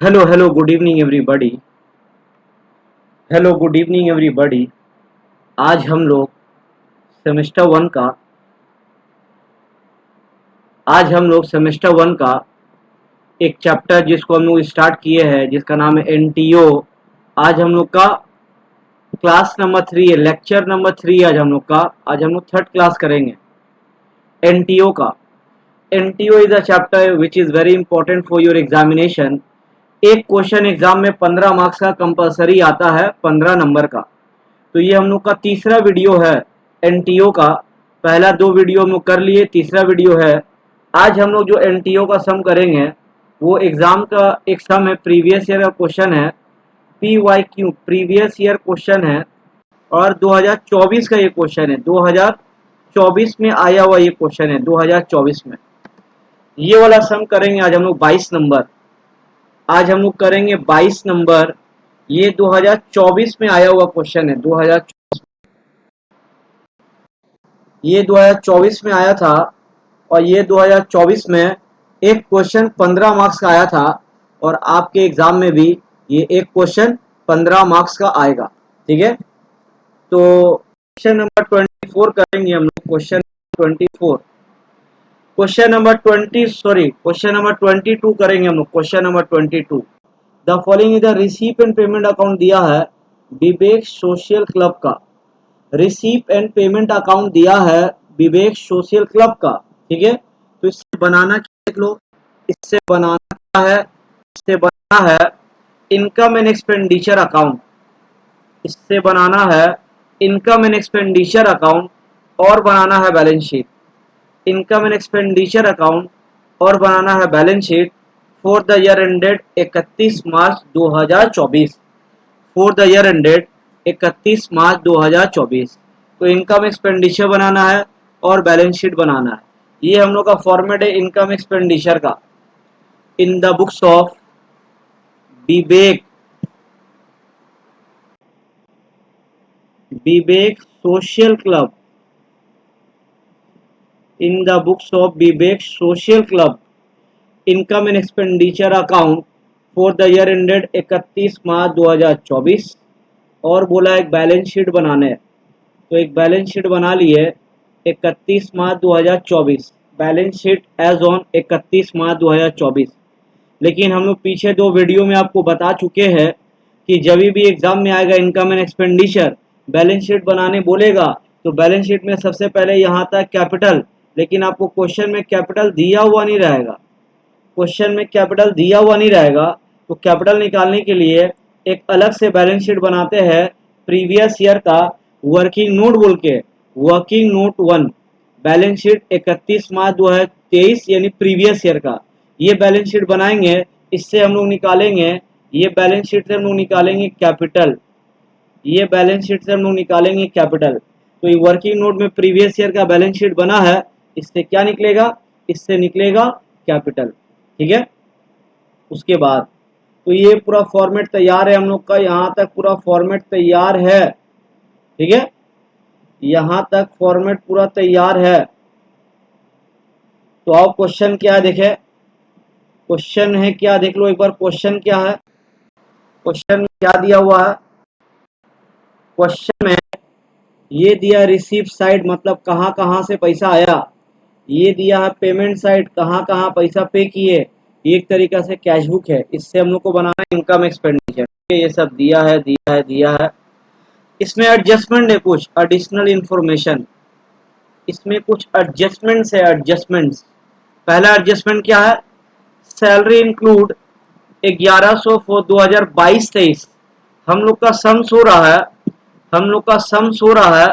Hello good evening everybody. Hello good evening everybody. आज हम लोग सेमेस्टर वन का आज हम लोग सेमेस्टर वन का एक चैप्टर जिसको हम लोग स्टार्ट किए हैं, जिसका नाम है एनटीओ। आज हम लोग का क्लास नंबर 3 है, लेक्चर नंबर 3। आज हम लोग थर्ड क्लास करेंगे एनटीओ का। NTO is a chapter which is very important for your examination. एक क्वेश्चन एग्जाम में 15 मार्क्स का कंपलसरी आता है, 15 नंबर का। तो ये हम लोग का तीसरा वीडियो है एनटीओ का। पहला 2 वीडियो हम लोग कर लिए, तीसरा वीडियो है। आज हम लोग जो एनटीओ का सम करेंगे वो एग्जाम का एक सम है, प्रीवियस ईयर का क्वेश्चन है। PYQ प्रीवियस ईयर क्वेश्चन है और 2024 का ये क्वेश्चन है। 2024 में आया हुआ ये क्वेश्चन है, 2024 में। ये वाला सम करेंगे आज हम लोग 22 नंबर। आज हम लोग करेंगे 22 नंबर। ये 2024 में आया हुआ क्वेश्चन है। 2024 में आया था और ये 2024 में एक क्वेश्चन 15 मार्क्स का आया था और आपके एग्जाम में भी ये एक क्वेश्चन 15 मार्क्स का आएगा। ठीक है, तो क्वेश्चन नंबर 24 करेंगे हम लोग। क्वेश्चन 24, क्वेश्चन नंबर 22 करेंगे हम लोग। Question number 22, the following is the receipt and payment account दिया है विवेक सोशल क्लब का। रिसीप एंड पेमेंट अकाउंट दिया है विवेक सोशल क्लब का। ठीक है, तो इससे बनाना क्या देख लो। इससे बनाना क्या है, इससे बनाना है इनकम एंड एक्सपेंडिचर अकाउंट। इससे बनाना है इनकम एंड एक्सपेंडिचर अकाउंट और बनाना है balance sheet. Income and expenditure account और बनाना है balance sheet for the year ended 31 March 2024। For the year ended 31 मार्च 2024। तो इनकम एक्सपेंडिचर बनाना है और बैलेंस शीट बनाना है। ये हम लोग का फॉर्मेट है इनकम एक्सपेंडिचर का। In the books of Vivek Vivek social club, in the books of Vivek social club income and expenditure account for the year ended 31 मार्च 2024। और बोला एक बैलेंस शीट बनाने है, तो एक बैलेंस शीट बना लिए 31 मार्च 2024। बैलेंस शीट एज ऑन 31 मार्च 2024। लेकिन हम लोग पीछे 2 वीडियो में आपको बता चुके हैं कि जब भी एग्जाम में आएगा income and expenditure balance sheet बनाने बोलेगा तो बैलेंस शीट में सबसे पहले यहाँ तक कैपिटल, लेकिन आपको क्वेश्चन में कैपिटल दिया हुआ नहीं रहेगा। क्वेश्चन में कैपिटल दिया हुआ नहीं रहेगा, तो कैपिटल निकालने के लिए एक अलग से बैलेंस शीट बनाते हैं प्रीवियस ईयर का वर्किंग नोट बोल के। वर्किंग नोट 1 बैलेंस शीट 31 मार्च 2023 यानी प्रीवियस ईयर का ये बैलेंस शीट बनाएंगे। इससे हम लोग निकालेंगे, ये बैलेंस शीट से हम लोग निकालेंगे कैपिटल। ये बैलेंस शीट से हम लोग निकालेंगे कैपिटल। तो ये वर्किंग नोट में प्रीवियस ईयर का बैलेंस शीट बना है, इससे क्या निकलेगा, इससे निकलेगा कैपिटल। ठीक है, उसके बाद तो ये पूरा फॉर्मेट तैयार है हम लोग का। यहाँ तक पूरा फॉर्मेट तैयार है। ठीक है, यहाँ तक फॉर्मेट पूरा तैयार है। तो आओ क्वेश्चन क्या है देखे। क्वेश्चन है क्या, देख लो एक बार क्वेश्चन क्या है। क्वेश्चन में क्या दिया हुआ है, क्वेश्चन में ये दिया रिसीव साइड मतलब कहाँ कहाँ से पैसा आया। ये दिया है पेमेंट साइड, कहाँ कहाँ पैसा पे किए। एक तरीका से कैश बुक है। इससे हम लोग को बनाना है इनकम एक्सपेंडिचर। ये सब दिया है। इसमें एडजस्टमेंट है, कुछ एडिशनल इंफॉर्मेशन। इसमें कुछ एडजस्टमेंट्स है, एडजस्टमेंट्स। पहला एडजस्टमेंट क्या है, सैलरी इंक्लूड 1100 फॉर 2022-23। हम लोग का सम सो रहा है, हम लोग का सम सो रहा है,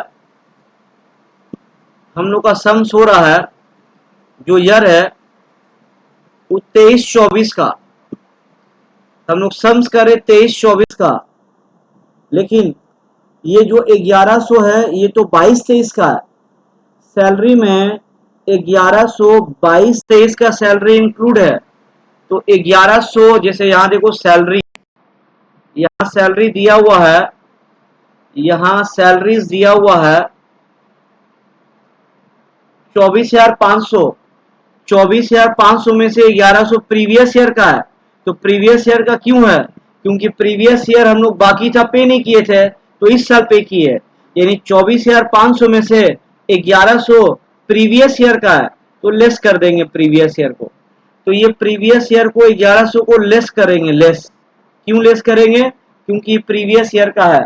हम लोग का सम सो रहा है जो ईयर है वो 23-24 का। हम लोग सम्स करें 23-24 का, लेकिन ये जो 1100 है ये तो 22-23 का है। सैलरी में 1100 22-23 का सैलरी इंक्लूड है। तो 1100 जैसे यहाँ देखो सैलरी, यहाँ सैलरी दिया हुआ है, यहाँ सैलरीज दिया हुआ है 24,500। 24,500 में से 1100 प्रीवियस ईयर का है, तो प्रीवियस ईयर का क्यों है? क्योंकि प्रीवियस ईयर हम लोग बाकी था पे नहीं किए थे, तो इस साल पे किए, यानी 24,500 में से 1100 प्रीवियस ईयर का है, तो लेस कर देंगे प्रीवियस ईयर को। तो ये प्रीवियस ईयर को 1100 को लेस करेंगे, लेस क्यों लेस करेंगे? क्योंकि प्रीवियस ईयर का है।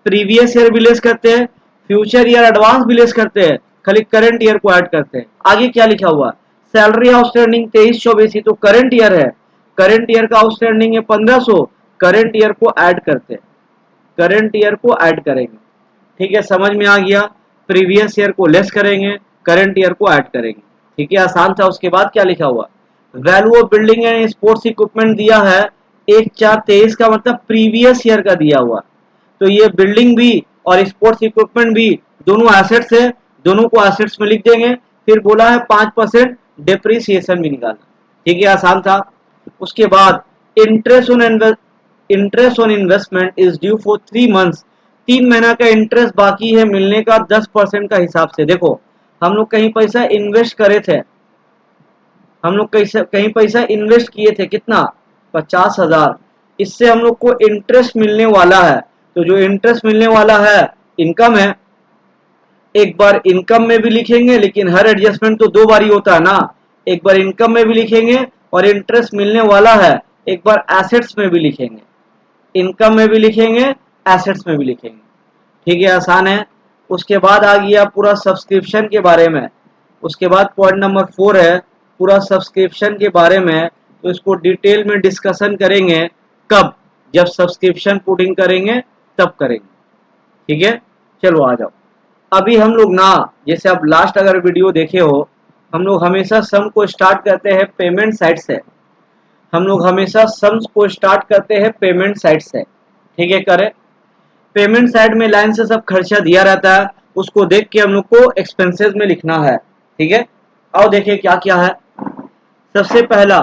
प्रीवियस ईयर भी लेस करते हैं, फ्यूचर ईयर एडवांस भी लेस करते हैं, खाली करंट ईयर को ऐड करते हैं। आगे क्या लिखा हुआ? सैलरी आउटस्टैंडिंग 23-24, तो करंट ईयर है, करंट ईयर का आउटस्टैंडिंग है 1500, करंट ईयर को ऐड करते हैं, करंट ईयर को ऐड करेंगे। ठीक है, समझ में आ गया? प्रीवियस ईयर को लेस करेंगे, करंट ईयर को ऐड करेंगे। ठीक है, आसान था। उसके बाद क्या लिखा हुआ? Value of building and sports equipment दिया है 1/4/23 का, मतलब प्रीवियस ईयर का दिया हुआ। तो ये बिल्डिंग भी और स्पोर्ट्स इक्विपमेंट भी दोनों एसेट्स है, दोनों को एसेट्स में लिख देंगे। फिर बोला है 5% डेप्रिसिएशन भी निकालना। ठीक है, आसान था। उसके बाद interest on investment is due for 3 months, 3 महीना का इंटरेस्ट बाकी है मिलने का 10% का हिसाब से। देखो, हम लोग कहीं पैसा इन्वेस्ट करे थे, हम लोग कहीं पैसा इन्वेस्ट किए थे, कितना? 50,000। इससे हम लोग को इंटरेस्ट मिलने वाला है, तो जो इंटरेस्ट मिलने वाला है इनकम है। एक बार इनकम में भी लिखेंगे, लेकिन हर एडजस्टमेंट तो 2 बार ही होता है ना। एक बार इनकम में भी लिखेंगे और इंटरेस्ट मिलने वाला है, एक बार एसेट्स में भी लिखेंगे, इनकम में भी लिखेंगे, एसेट्स में भी लिखेंगे। ठीक है, आसान है। उसके बाद आ गया पूरा सब्सक्रिप्शन के बारे में। उसके बाद पॉइंट नंबर 4 है पूरा सब्सक्रिप्शन के बारे में, तो इसको डिटेल में डिस्कशन करेंगे। कब? जब सब्सक्रिप्शन पुटिंग करेंगे तब करेंगे। ठीक है, चलो आ जाओ। अभी हम लोग ना, जैसे आप लास्ट अगर वीडियो देखे हो, हम लोग हमेशा सम को स्टार्ट करते हैं पेमेंट साइड से। हम लोग हमेशा सम्स को स्टार्ट करते हैं पेमेंट साइड से। ठीक है, करें। पेमेंट साइड में लाइन से सब खर्चा दिया रहता है, उसको देख के हम लोग को एक्सपेंसेस में लिखना है। ठीक है, आओ देखिए क्या क्या है। सबसे पहला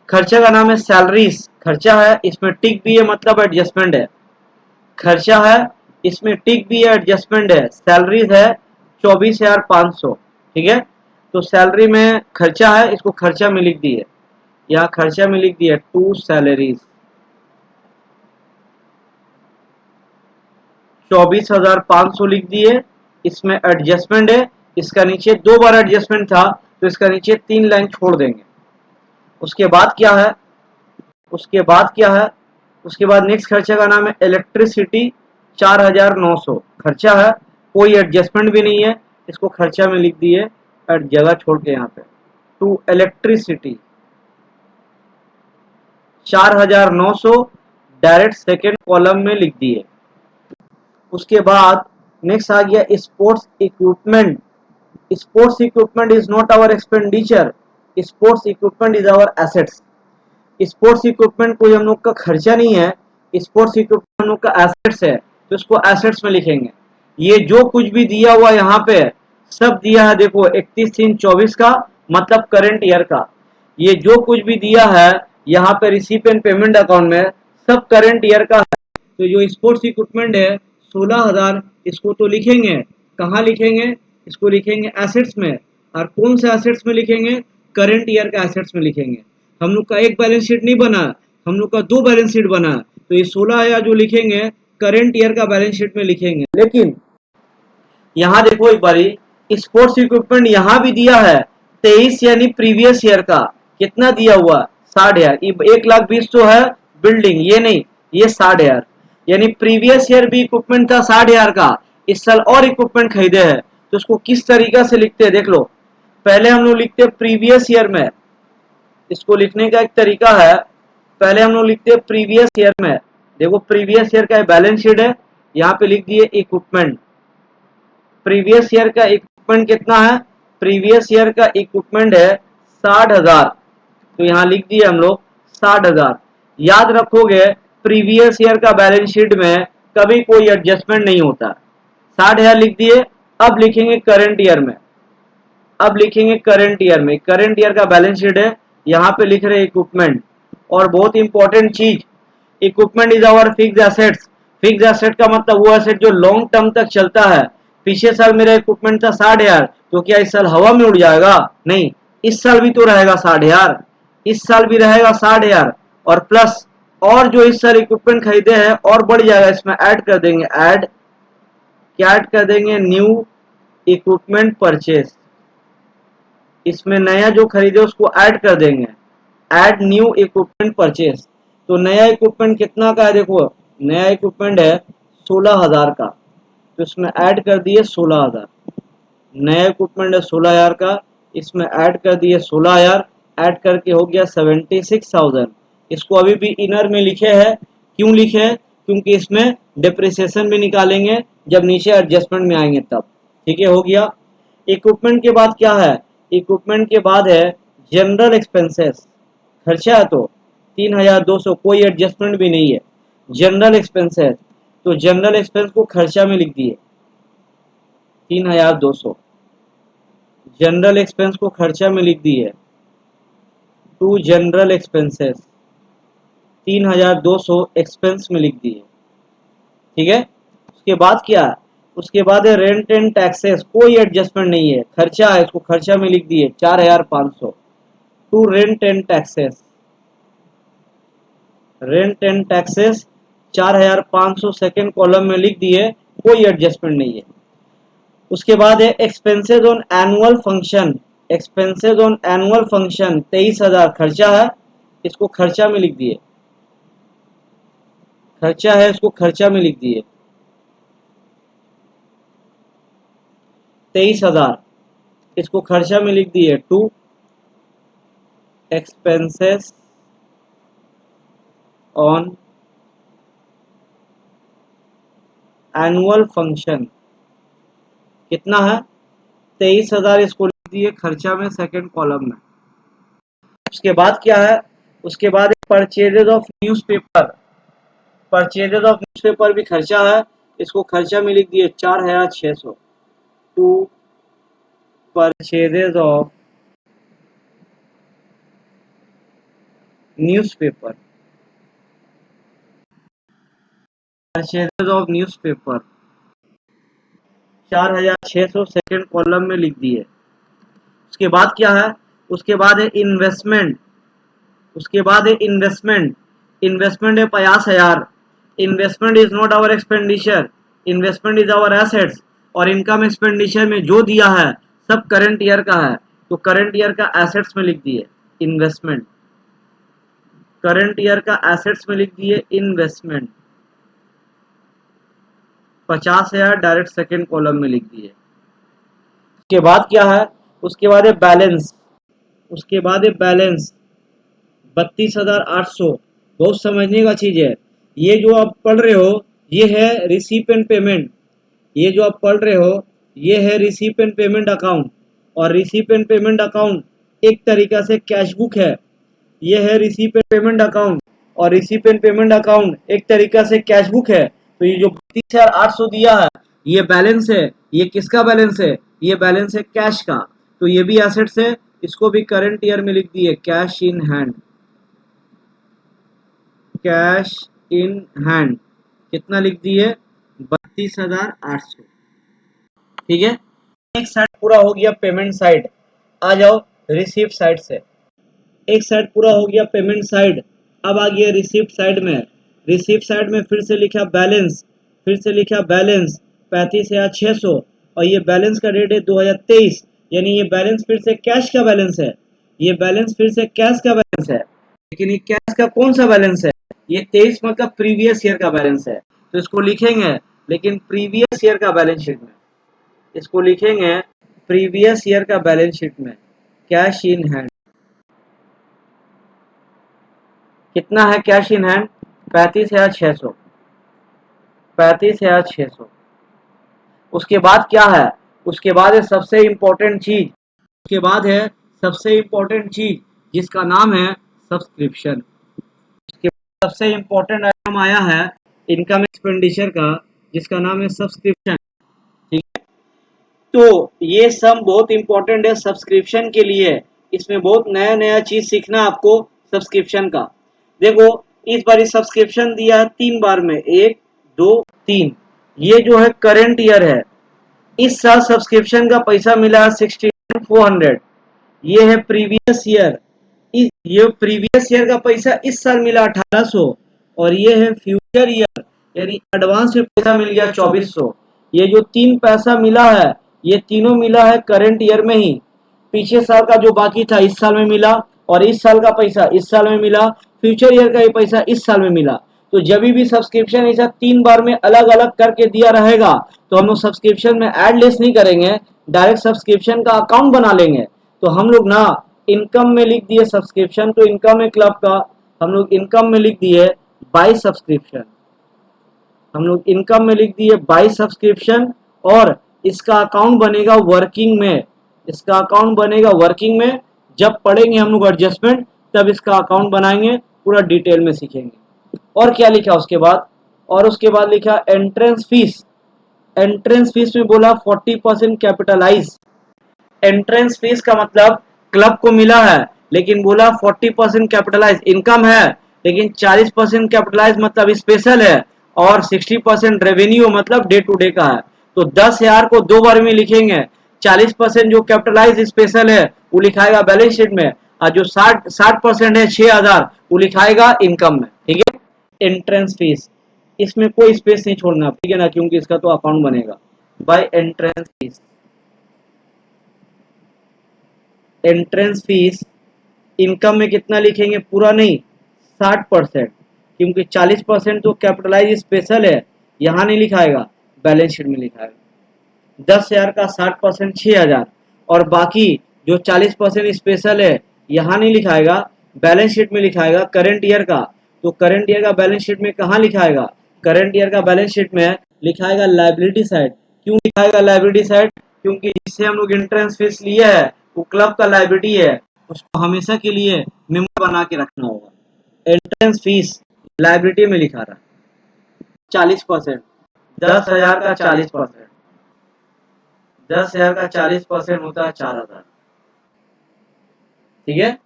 खर्चा का नाम है सैलरीज। खर्चा है, इसमें टिक भी है, मतलब एडजस्टमेंट है। खर्चा है, इसमें टिक भी है, एडजस्टमेंट है। सैलरीज है 24,500। ठीक है, तो सैलरी में खर्चा है, इसको खर्चा में लिख दिए, यहाँ खर्चा में लिख दिया 2 सैलरीज 24,500 लिख दिए। इसमें एडजस्टमेंट है, इसका नीचे 2 बार एडजस्टमेंट था, तो इसका नीचे 3 लाइन छोड़ देंगे। उसके बाद क्या है? उसके बाद क्या है? उसके बाद नेक्स्ट खर्चा का नाम है इलेक्ट्रिसिटी 4,900। खर्चा है, कोई एडजस्टमेंट भी नहीं है, इसको खर्चा में लिख दिए, जगह छोड़ के यहाँ पे to electricity 4,900 direct second column में लिख दिए। उसके बाद नेक्स्ट आ गया sports equipment. Sports equipment is not our expenditure, sports equipment is our assets. Sports equipment कोई हम लोग का खर्चा नहीं है, स्पोर्ट्स इक्विपमेंट हम लोग का एसेट्स है, तो इसको एसेट्स में लिखेंगे। ये जो कुछ भी दिया हुआ यहाँ पे सब दिया है, देखो 31/3/24 का, मतलब करंट ईयर का। ये जो कुछ भी दिया है यहाँ पे रिसीप एंड पेमेंट अकाउंट में, सब करंट ईयर का है। तो जो स्पोर्ट्स इक्विपमेंट है 16,000, इसको तो लिखेंगे, कहाँ लिखेंगे? इसको लिखेंगे एसेट्स में। और कौन से एसेट्स में लिखेंगे? करंट ईयर का एसेट्स में लिखेंगे। हम लोग का एक बैलेंस शीट नहीं बना, हम लोग का 2 बैलेंस शीट बना, तो ये 16,000 जो लिखेंगे करंट ईयर का बैलेंस शीट में लिखेंगे। लेकिन यहाँ देखो एक बारी, स्पोर्ट्स इक्विपमेंट यहाँ भी दिया है 23, यानी प्रीवियस ईयर का। कितना दिया हुआ? 60,000। 1,20,000 तो है बिल्डिंग, ये नहीं, ये 60,000, यानी प्रीवियस ईयर भी इक्विपमेंट था 60,000 का, इस साल और इक्विपमेंट खरीदे हैं। तो उसको किस तरीका से लिखते हैं देख लो। पहले हम लोग लिखते हैं प्रीवियस ईयर में, इसको लिखने का एक तरीका है, पहले हम लोग लिखते हैं प्रीवियस ईयर में। देखो प्रीवियस ईयर का बैलेंस शीट है, यहाँ पे लिख दिए इक्विपमेंट। प्रीवियस ईयर का इक्विपमेंट कितना है? प्रीवियस ईयर का इक्विपमेंट है 60,000, तो यहाँ लिख दिए हम लोग 60,000। याद रखोगे प्रीवियस ईयर का बैलेंस शीट में कभी कोई एडजस्टमेंट नहीं होता। 60,000 लिख दिए। अब लिखेंगे करंट ईयर में, अब लिखेंगे करंट ईयर में, करंट ईयर का बैलेंस शीट है, यहाँ पे लिख रहे इक्विपमेंट। और बहुत इंपॉर्टेंट चीज, equipment is our fix assets. Fix asset का मतलब वो एसेट जो लॉन्ग टर्म तक चलता है। पिछले साल मेरा इक्विपमेंट था 60,000, तो क्या इस साल हवा में उड़ जाएगा? नहीं, इस साल भी तो रहेगा 60,000, इस साल भी रहेगा 60,000 और प्लस और जो इस साल इक्विपमेंट खरीदे हैं और बढ़ जाएगा, इसमें ऐड कर देंगे, ऐड क्या ऐड कर देंगे, न्यू इक्विपमेंट परचेज, इसमें नया जो खरीदे उसको ऐड कर देंगे, ऐड न्यू इक्विपमेंट परचेज। तो नया इक्विपमेंट कितना का है, देखो नया इक्विपमेंट है 16,000 का, तो इसमें ऐड कर दिए 16,000, नया इक्विपमेंट है 16,000 का, इसमें ऐड कर दिए 16,000, ऐड करके हो गया 76,000। इसको अभी भी इनर में लिखे हैं, क्यों लिखे हैं, क्योंकि इसमें डिप्रिसिएशन भी निकालेंगे जब नीचे एडजस्टमेंट में आएंगे तब। ठीक है, हो गया। इक्विपमेंट के बाद क्या है, इक्विपमेंट के बाद है जनरल एक्सपेंसेस, खर्चा है तो 3,200, कोई एडजस्टमेंट भी नहीं है, जनरल एक्सपेंसेस। तो जनरल एक्सपेंस को खर्चा में लिख दिए 3,200, जनरल एक्सपेंस को खर्चा में लिख दिए, टू जनरल एक्सपेंसेस 3,200 एक्सपेंस में लिख दिए। ठीक है, उसके बाद क्या है, उसके बाद है रेंट एंड टैक्सेस, कोई एडजस्टमेंट नहीं है, खर्चा है, इसको खर्चा में लिख दिए 4,500, to rent and taxes, rent and taxes 4,500 second column में लिख दिए, कोई एडजस्टमेंट नहीं है। उसके बाद है expenses on annual function, expenses on annual function 23,000 खर्चा है, इसको खर्चा में लिख दिए, खर्चा है, इसको खर्चा में लिख दिए 23,000, इसको खर्चा में लिख दिए, to expenses on annual function, कितना है 23,000, इसको लिख दिए खर्चा में सेकेंड कॉलम में। उसके बाद क्या है, उसके बाद purchases of newspaper, purchases of newspaper भी खर्चा है, इसको खर्चा में लिख दिए 4,600, to purchases of newspaper, purchases of newspaper 4,600 second column में लिख दिए। उसके बाद क्या है, उसके बाद है इन्वेस्टमेंट, उसके बाद है इन्वेस्टमेंट, इन्वेस्टमेंट है 50,000, investment is not our expenditure, investment is our assets, और इनकम एक्सपेंडिचर में जो दिया है सब करंट ईयर का है, तो करंट ईयर का एसेट्स में लिख दिए इन्वेस्टमेंट, करंट ईयर का एसेट्स में लिख दिए इन्वेस्टमेंट 50,000 डायरेक्ट सेकेंड कॉलम में लिख दिए। उसके बाद क्या है, उसके बाद है बैलेंस, उसके बाद है बैलेंस 32,800, बहुत समझने का चीज है, ये जो आप पढ़ रहे हो ये है रिसीप एंड पेमेंट, ये जो आप पढ़ रहे हो ये है रिसीप एंड पेमेंट अकाउंट, और रिसीप एंड पेमेंट अकाउंट एक तरीका से कैश बुक है, ये है रिसीप एंड पेमेंट अकाउंट, और रिसीप एंड पेमेंट अकाउंट एक तरीका से कैश बुक है। तो ये जो 32,800 दिया है ये बैलेंस है, ये किसका बैलेंस है, ये बैलेंस है कैश का, तो ये भी एसेट्स है, इसको भी करंट ईयर में लिख दिए cash in hand, cash in hand कितना लिख दिए 32,800। ठीक है, एक साइड पूरा हो गया पेमेंट साइड, आ जाओ रिसीप्ट साइड से, एक साइड पूरा हो गया पेमेंट साइड, अब आ गया रिसीप्ट साइड में, रिसीप्ट साइड में फिर से लिखा बैलेंस, फिर से लिखा बैलेंस 35,600, और ये बैलेंस का डेट है 2023, यानी ये बैलेंस फिर से कैश का बैलेंस है, ये बैलेंस फिर से कैश का बैलेंस है, लेकिन ये कैश का कौन सा बैलेंस है, ये 23 मतलब प्रीवियस ईयर का बैलेंस है, तो इसको लिखेंगे लेकिन प्रीवियस ईयर का बैलेंस शीट में, इसको लिखेंगे प्रीवियस ईयर का बैलेंस शीट में, कैश इन हैंड कितना है, कैश इन हैंड 35,600, 35,600। उसके बाद क्या है, उसके बाद है सबसे इंपॉर्टेंट चीज, उसके बाद है सबसे इंपॉर्टेंट चीज जिसका नाम है सब्सक्रिप्शन, उसके बाद सबसे इंपॉर्टेंट आइटम आया है इनकम एक्सपेंडिचर का जिसका नाम है सब्सक्रिप्शन। ठीक है, तो ये सब बहुत इंपॉर्टेंट है सब्सक्रिप्शन के लिए, इसमें बहुत नया नया चीज सीखना आपको सब्सक्रिप्शन का। देखो इस बार सब्सक्रिप्शन दिया है 3 बार में, 1 2 3, ये जो है करेंट ईयर है, इस साल सब्सक्रिप्शन का पैसा मिला है 69,400, ये है प्रीवियस ईयर, ये प्रीवियस ईयर का पैसा इस साल मिला 1800, और ये है फ्यूचर ईयर यानी एडवांस में पैसा मिल गया 2400। ये जो तीन पैसा मिला है ये तीनों मिला है करंट ईयर में ही। पीछे साल का जो बाकी था इस साल में मिला, और इस साल का पैसा इस साल में मिला, फ्यूचर ईयर का ये पैसा इस साल में मिला। तो जब भी सब्सक्रिप्शन ऐसा 3 बार में अलग अलग करके दिया रहेगा तो हम लोग सब्सक्रिप्शन में ऐड लेस नहीं करेंगे, डायरेक्ट सब्सक्रिप्शन का अकाउंट बना लेंगे। तो हम लोग ना इनकम में लिख दिए सब्सक्रिप्शन, तो इनकम है क्लब का, हम लोग इनकम में लिख दिए बाय सब्सक्रिप्शन, हम लोग इनकम में लिख दिए बाय सब्सक्रिप्शन। और इसका अकाउंट बनेगा वर्किंग में, इसका अकाउंट बनेगा वर्किंग में। जब पढ़ेंगे हम लोग एडजस्टमेंट तब इसका अकाउंट बनाएंगे, पूरा डिटेल में सीखेंगे। और क्या लिखा उसके बाद, और उसके बाद लिखा एंट्रेंस फीस। एंट्रेंस फीस में बोला 40% कैपिटलाइज। एंट्रेंस फीस का मतलब क्लब को मिला है लेकिन बोला 40% कैपिटलाइज इनकम है, लेकिन 40% कैपिटलाइज मतलब स्पेशल है, और 60% रेवेन्यू मतलब डे टू डे का है। तो 10,000 को 2 बार में लिखेंगे। 40% जो कैपिटलाइज स्पेशल है वो लिखाएगा बैलेंस शीट में, और जो 60% है 6,000 वो लिखाएगा इनकम में। ठीक है, एंट्रेंस फीस, इसमें कोई स्पेस नहीं छोड़ना, ठीक है ना, क्योंकि इसका तो अकाउंट बनेगा by entrance fees. Entrance fees income में कितना लिखेंगे, पूरा नहीं 60%, क्योंकि 40% तो कैपिटलाइज स्पेशल है, यहाँ नहीं लिखाएगा, बैलेंस शीट में लिखाएगा। 10,000 का 60% 6,000, और बाकी जो 40% स्पेशल है यहाँ नहीं लिखाएगा, बैलेंस शीट में लिखाएगा करंट ईयर का। तो करंट ईयर का बैलेंस शीट में कहाँ लिखाएगा, करंट ईयर का बैलेंस शीट में लिखाएगा लाइबिलिटी साइड। क्यों लिखाएगा लाइबिलिटी साइड, क्योंकि जिससे हम लोग इंट्रेंस फीस लिए है वो क्लब का लाइबिलिटी है, उसको हमेशा के लिए मेमो बना के रखना होगा। एंट्रेंस फीस लाइबिलिटी में लिखा रहा 40%, 10,000 का 40%, 10,000 का 40% होता है 4,000। ठीक है,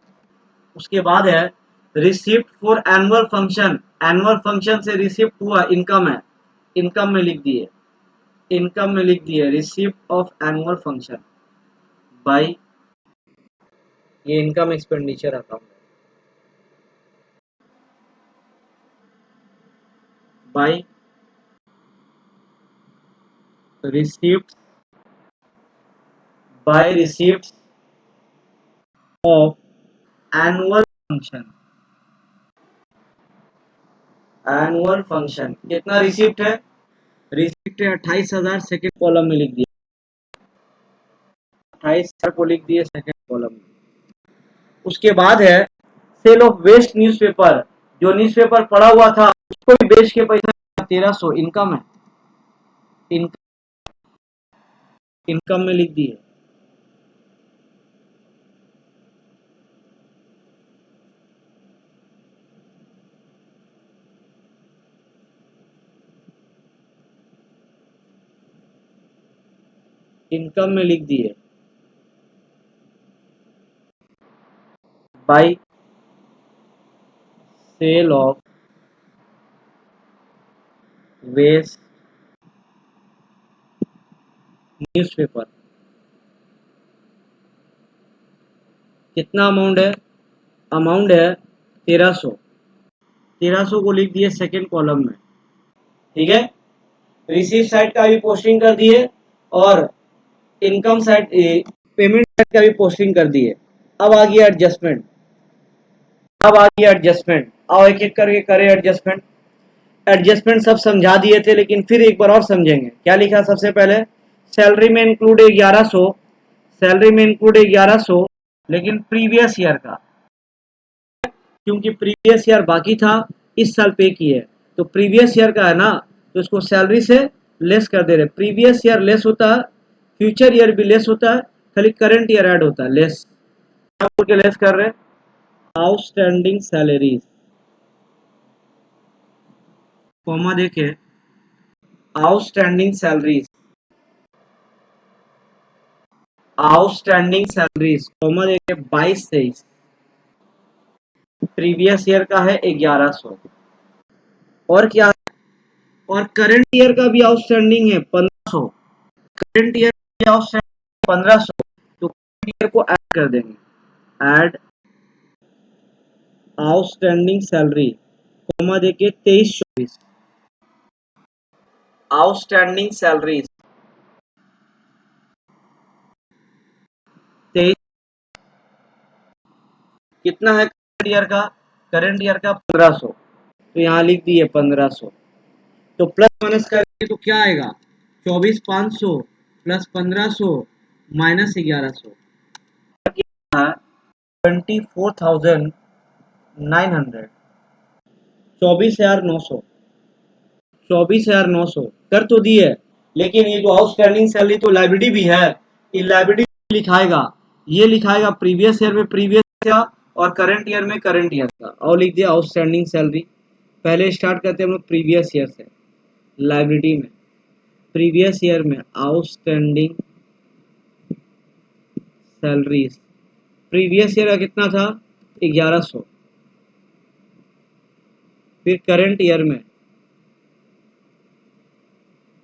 उसके बाद है receipt for annual function. Annual function से रिसिप्ट हुआ इनकम है, इनकम में लिख दिए, इनकम में लिख दिए receipt of annual function by, ये income expenditure account by receipt, by receipt of annual function. Annual function कितना रिसिप्ट है, रिसिप्ट है 28,000, सेकेंड कॉलम में लिख दिया 28,000 को लिख दिए सेकेंड कॉलम में। उसके बाद है सेल ऑफ वेस्ट न्यूज़पेपर, जो न्यूज़पेपर पड़ा हुआ था उसको भी बेच के पैसा 1,300 इनकम है, इनकम, इनकम में लिख दिए। इनकम में लिख दिए by sale of waste newspaper. कितना अमाउंट है, अमाउंट है 1,300, 1,300 को लिख दिए सेकेंड कॉलम में। ठीक है, रिसीव साइड का भी पोस्टिंग कर दिए, और इनकम साइड पेमेंट साइड का भी पोस्टिंग कर दिए। अब आ गया एडजस्टमेंट, अब आ गया एडजस्टमेंट, आओ एक एक करके करें एडजस्टमेंट। एडजस्टमेंट सब समझा दिए थे लेकिन फिर एक बार और समझेंगे। क्या लिखा सबसे पहले, सैलरी में इंक्लूड है 1,100, सैलरी में इंक्लूड है 1,100, लेकिन प्रीवियस ईयर का, क्योंकि प्रीवियस ईयर बाकी था इस साल पे किए, तो प्रीवियस ईयर का है ना, तो इसको सैलरी से लेस कर दे रहे। प्रीवियस ईयर लेस होता है, फ्यूचर ईयर भी लेस होता है, खाली करंट ईयर ऐड होता है लेस। क्या बोल के लेस कर रहे, आउटस्टैंडिंग सैलरीज, कॉमा देखे outstanding salaries, outstanding salaries comma देखे 22-23, प्रीवियस ईयर का है 1,100, और क्या, और करंट ईयर का भी आउटस्टैंडिंग है 1,500, करंट ईयर का आउटस्टैंडिंग 1,500, तो करंट ईयर को ऐड कर देंगे। एड आउटस्टैंडिंग सैलरी कोमा देके 23-24 आउटस्टैंडिंग सैलरी 23 कितना है करंट ईयर का 1500, तो यहाँ लिख दिए 1500, तो प्लस माइनस करेंगे तो क्या आएगा 24,500 प्लस 1500 माइनस 1100, 24,900 24,900 24,900 कर तो दी है, लेकिन ये जो आउटस्टैंडिंग सैलरी तो लाइबिलिटी भी है, ये लाइबिलिटी लिखाएगा, ये लिखाएगा प्रीवियस ईयर में प्रीवियस का और करंट ईयर में करंट ईयर का, और लिख दिया आउटस्टैंडिंग सैलरी। पहले स्टार्ट करते हैं हम लोग प्रीवियस ईयर से, लाइबिलिटी में प्रीवियस ईयर में आउटस्टैंडिंग सैलरीज, प्रीवियस ईयर का कितना था 1100, फिर करंट ईयर में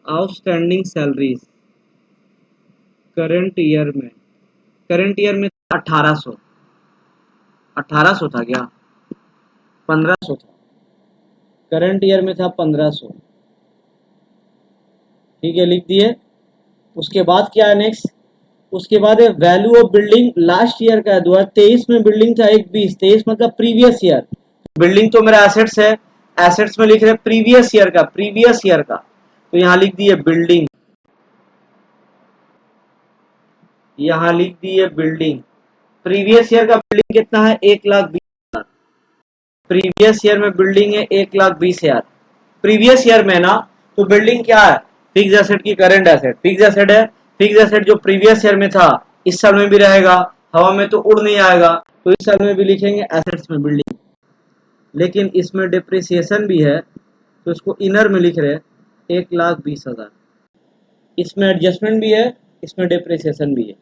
आउटस्टैंडिंग सैलरीज करंट ईयर में 1800 था क्या 1500 था, करंट ईयर में था 1500, ठीक है लिख दिए। उसके बाद क्या है नेक्स्ट, उसके बाद है value of building last year का है 2023 में बिल्डिंग था 120, 23 मतलब प्रीवियस ईयर, बिल्डिंग तो मेरा एसेट्स है, एसेट्स में लिख रहे प्रीवियस ईयर का, तो यहाँ लिख दिए बिल्डिंग, यहाँ लिख दिए बिल्डिंग, प्रीवियस ईयर का बिल्डिंग कितना है 1,20,000, प्रीवियस ईयर में बिल्डिंग है 1,20,000, प्रीवियस ईयर में ना, तो बिल्डिंग क्या है फिक्स एसेट की करंट एसेट, फिक्स एसेट है, फिक्स एसेट जो प्रीवियस ईयर में था इस साल में भी रहेगा, हवा में तो उड़ नहीं आएगा, तो इस साल में भी लिखेंगे एसेट्स में बिल्डिंग, लेकिन इसमें डिप्रिसिएशन भी है तो इसको इनर में लिख रहे 1,20,000, इसमें एडजस्टमेंट भी है, इसमें डिप्रिसिएशन भी है।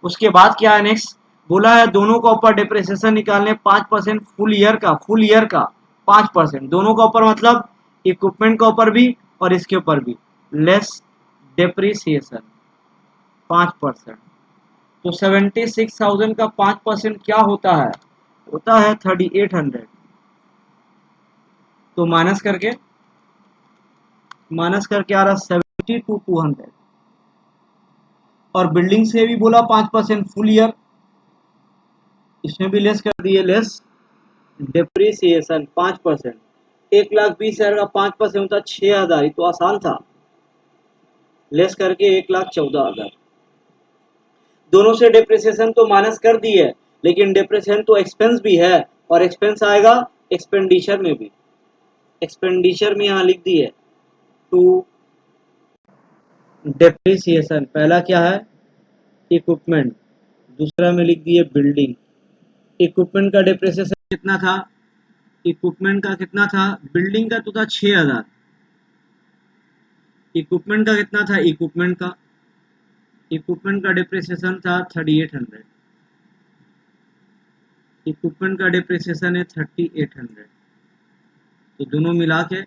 उसके बाद क्या है नेक्स्ट, बोला है दोनों का ऊपर डिप्रिसिएशन निकालने 5% फुल ईयर का 5%, दोनों का ऊपर मतलब इक्विपमेंट का ऊपर भी और इसके ऊपर भी, लेस डिप्रिसिएशन 5%, तो 76,000 का 5% क्या होता है 3,800, तो माइनस करके आ रहा 72,200, और बिल्डिंग से भी बोला 5% फुल ईयर, इसमें भी लेस कर दिए, लेस डिप्रिसिएशन 5%, 1,20,000 का 5% होता 6,000, ये तो आसान था, लेस करके 1,14,000, दोनों से डिप्रिसिएशन तो माइनस कर दी है, लेकिन डिप्रिसिएशन तो एक्सपेंस भी है, और एक्सपेंस आएगा एक्सपेंडिचर में भी, एक्सपेंडिचर में यहाँ लिख दिए टू डिप्रिसिएशन, पहला क्या है इक्विपमेंट, दूसरा में लिख दिए बिल्डिंग, इक्विपमेंट का डिप्रिसिएशन कितना था, इक्विपमेंट का कितना था, बिल्डिंग का तो था 6,000, इक्विपमेंट का कितना था, इक्विपमेंट का डिप्रिसिएशन था 3,800, इक्विपमेंट का डिप्रिसिएशन है 3,800, तो दोनों मिला के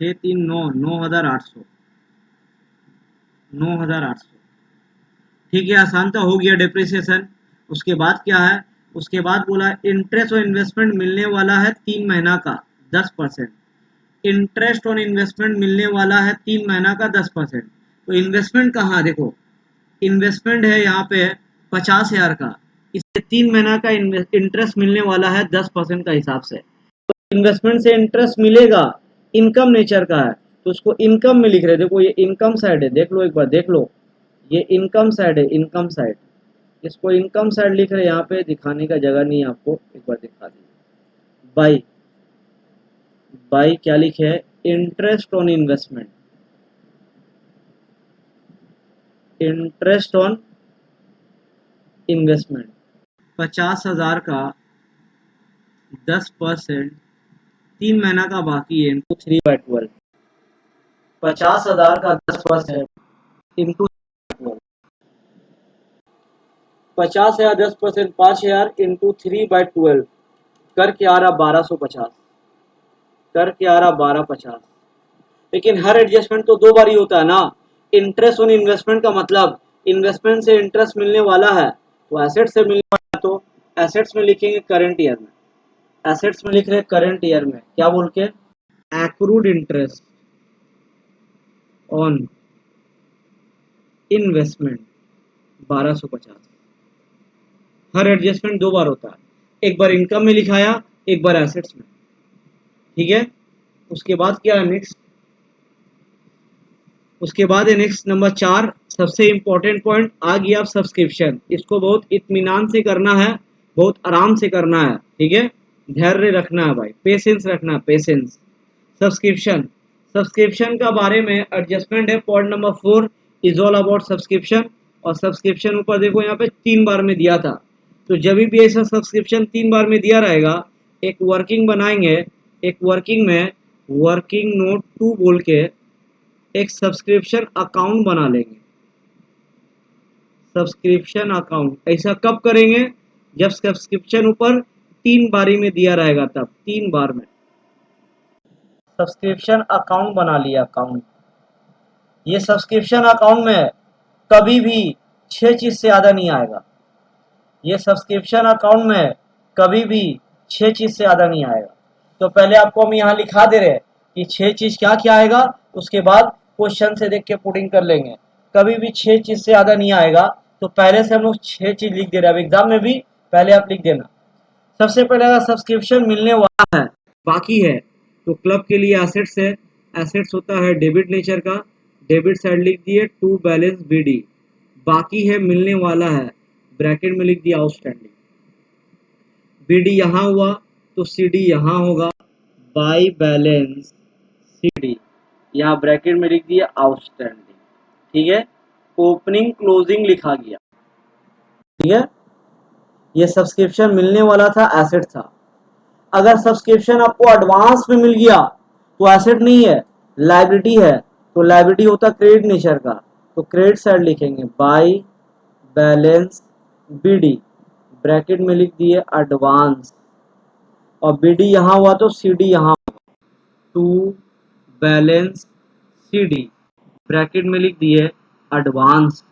9,800, ठीक है, आसान तो हो गया डिप्रिसिएशन। उसके बाद क्या है, उसके बाद बोला इंटरेस्ट और इन्वेस्टमेंट मिलने वाला है 3 महीना का 10%, इंटरेस्ट ऑन इन्वेस्टमेंट मिलने वाला है 3 महीना का 10%, तो इन्वेस्टमेंट कहाँ देखो, इन्वेस्टमेंट है यहाँ पे 50,000 का, इससे 3 महीना का इंटरेस्ट मिलने वाला है 10% का हिसाब से, तो इन्वेस्टमेंट से इंटरेस्ट मिलेगा, इनकम नेचर का है, तो उसको इनकम में लिख रहे, देखो ये इनकम साइड है, देख लो एक बार देख लो, ये इनकम साइड है, इनकम साइड, इसको इनकम साइड लिख रहे, यहाँ पे दिखाने का जगह नहीं है आपको, एक बार दिखा दीजिए, बाई बाई क्या लिखे है interest on investment, interest on investment 50,000 का 10%, 3 महीना का बाकी है इंटू 3/12, 50,000 का 10% इंटू 50,000 10%, 5,000 इंटू 3/12 करके आ रहा 1250, करके आ रहा 1250, लेकिन हर एडजस्टमेंट तो 2 बार ही होता है ना, इंटरेस्ट ऑन इन्वेस्टमेंट का मतलब इन्वेस्टमेंट से इंटरेस्ट मिलने वाला है तो एसेट से मिलने वाला तो एसेट्स में लिखेंगे करंट ईयर में, एसेट्स में लिख रहे हैं करंट ईयर में क्या बोल के, accrued interest on investment 1250। Her adjustment दो बार होता है, एक बार इनकम में लिखाया, एक बार एसेट्स में, ठीक है। उसके बाद क्या है नेक्स्ट, उसके बाद है नेक्स्ट नंबर 4, सबसे इंपॉर्टेंट पॉइंट आ गया अब सब्सक्रिप्शन। इसको बहुत इत्मीनान से करना है, बहुत आराम से करना है, ठीक है, धैर्य रखना है भाई, पेशेंस रखना है, पेशेंस। सब्सक्रिप्शन, सब्सक्रिप्शन का बारे में एडजस्टमेंट है point number 4 is all about subscription. और सब्सक्रिप्शन ऊपर देखो यहाँ पे 3 बार में दिया था, तो जब भी ऐसा सब्सक्रिप्शन 3 बार में दिया रहेगा, एक वर्किंग बनाएंगे, एक वर्किंग में वर्किंग नोट 2 बोल के एक सब्सक्रिप्शन अकाउंट बना लेंगे, सब्सक्रिप्शन अकाउंट। ऐसा कब करेंगे, जब सब्सक्रिप्शन ऊपर 3 बारी में दिया रहेगा, तब 3 बार में सब्सक्रिप्शन अकाउंट बना लिया अकाउंट। ये सब्सक्रिप्शन अकाउंट में कभी भी 6 चीज से ज्यादा नहीं आएगा, ये सब्सक्रिप्शन अकाउंट में कभी भी 6 चीज से ज्यादा नहीं आएगा। तो पहले आपको हम यहाँ लिखा दे रहे हैं कि 6 चीज क्या क्या आएगा, उसके बाद क्वेश्चन से देख के पुटिंग कर लेंगे। कभी भी 6 चीज से ज्यादा नहीं आएगा, तो पहले से हम लोग 6 चीज लिख दे रहे हैं। अब एग्जाम में भी पहले आप लिख देना। सबसे पहले अगर सब्सक्रिप्शन मिलने वाला है, बाकी है, तो क्लब के लिए एसेट्स है, एसेट्स होता है डेबिट नेचर का, डेबिट साइड लिख दिए टू बैलेंस बीडी, बाकी है मिलने वाला है, ब्रैकेट में लिख दिया आउटस्टैंडिंग। बीडी यहाँ हुआ तो सीडी यहाँ होगा, बाई बैलेंस सीडी, यहाँ ब्रैकेट में लिख दिया आउटस्टैंडिंग, ठीक है। ओपनिंग क्लोजिंग लिखा गया, ठीक है। ये सब्सक्रिप्शन मिलने वाला था, एसेट था। अगर सब्सक्रिप्शन आपको एडवांस में मिल गया तो एसेट नहीं है, लायबिलिटी है, तो लायबिलिटी होता क्रेडिट नेचर का, तो क्रेडिट साइड लिखेंगे बाई बैलेंस बीडी, ब्रैकेट में लिख दिए एडवांस, और बीडी यहाँ हुआ तो सीडी यहाँ, टू बैलेंस सीडी, ब्रैकेट में लिख दिए एडवांस,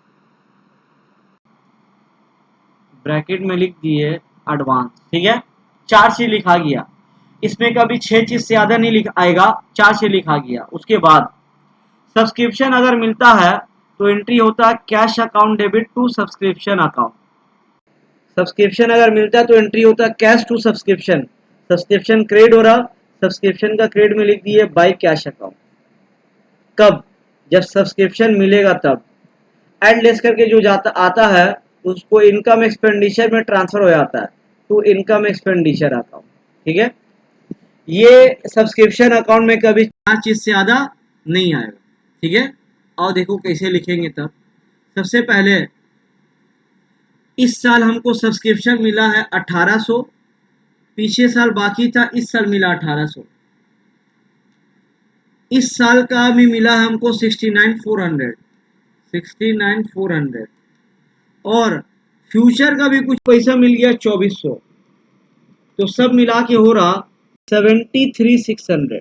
ब्रैकेट में लिख दिए एडवांस, ठीक है। 4 चीज लिखा गया, इसमें कभी 6 चीज से ज्यादा नहीं लिख आएगा, 4 चीज लिखा गया। उसके बाद सब्सक्रिप्शन अगर मिलता है तो एंट्री होता है cash account debit to subscription account. Subscription अगर मिलता है तो एंट्री होता है cash to subscription, subscription credit हो रहा, सब्सक्रिप्शन का क्रेडिट में लिख दिए बाय कैश अकाउंट। कब, जब सब्सक्रिप्शन मिलेगा तब। एड लेस करके जो जाता आता है उसको इनकम एक्सपेंडिचर में ट्रांसफर हो जाता है टू इनकम एक्सपेंडिचर अकाउंट, ठीक है। ये सब्सक्रिप्शन अकाउंट में कभी 4 चीज से ज्यादा नहीं आएगा, ठीक है। और देखो कैसे लिखेंगे तब। सबसे पहले इस साल हमको सब्सक्रिप्शन मिला है 1800, पीछे साल बाकी था, इस साल मिला 1800, इस साल का भी मिला हमको 69400, 69400, और फ्यूचर का भी कुछ पैसा मिल गया 2400, तो सब मिला के हो रहा 73600।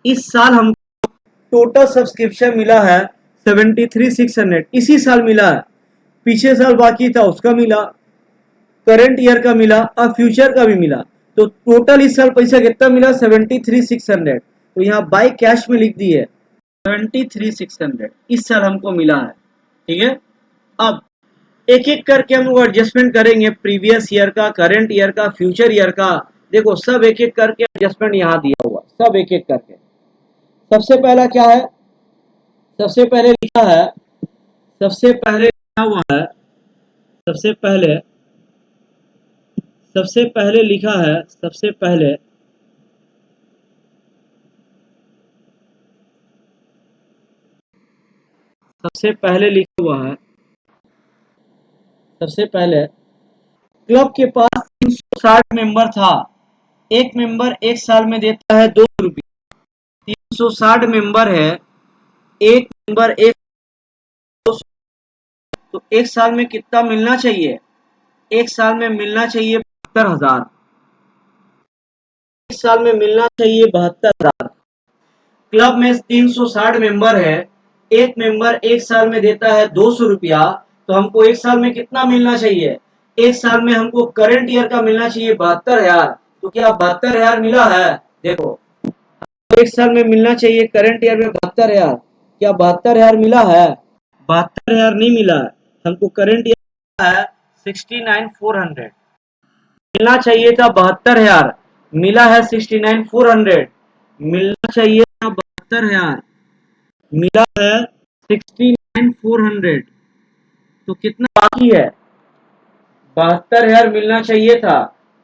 इस साल हमको टोटल सब्सक्रिप्शन मिला है 73600, इसी साल मिला है, पीछे साल बाकी था उसका मिला, करंट ईयर का मिला और फ्यूचर का भी मिला, तो टोटल इस साल पैसा कितना मिला 73600। तो यहाँ बाय कैश में लिख दिए 73600 इस साल हमको मिला है, ठीक है। अब एक एक करके हम लोग एडजस्टमेंट करेंगे, प्रीवियस ईयर का, करंट ईयर का, फ्यूचर ईयर का। देखो सब एक एक करके एडजस्टमेंट यहाँ दिया हुआ, सब एक एक करके। सबसे पहला क्या है, सबसे पहले लिखा है, सबसे पहले लिखा हुआ है, सबसे पहले, सबसे पहले लिखा है, सबसे पहले सबसे पहले लिखा हुआ है, सबसे पहले क्लब के पास 360 मेंबर था, एक मेंबर एक साल में देता है 200 रुपये, 360 मेंबर है, एक मेंबर एक, तो एक साल में कितना मिलना चाहिए, एक साल में मिलना चाहिए 72,000, एक साल में मिलना चाहिए 72,000। क्लब में 360 मेंबर है, एक मेंबर एक साल में देता है 200 रुपया, तो हमको एक साल में कितना मिलना चाहिए, एक साल में हमको करंट ईयर का मिलना चाहिए 72,000, तो क्या 72,000 मिला है? देखो, एक साल में मिलना चाहिए करंट ईयर में 72,000, क्या 72,000 मिला है? 72,000 नहीं मिला है, हमको करंट ईयर है 69,400। मिलना चाहिए था 72,000, मिला है 69,400। मिलना चाहिए था 72,000, मिला है 69,400। तो कितना बाकी है? 72,000 मिलना चाहिए था,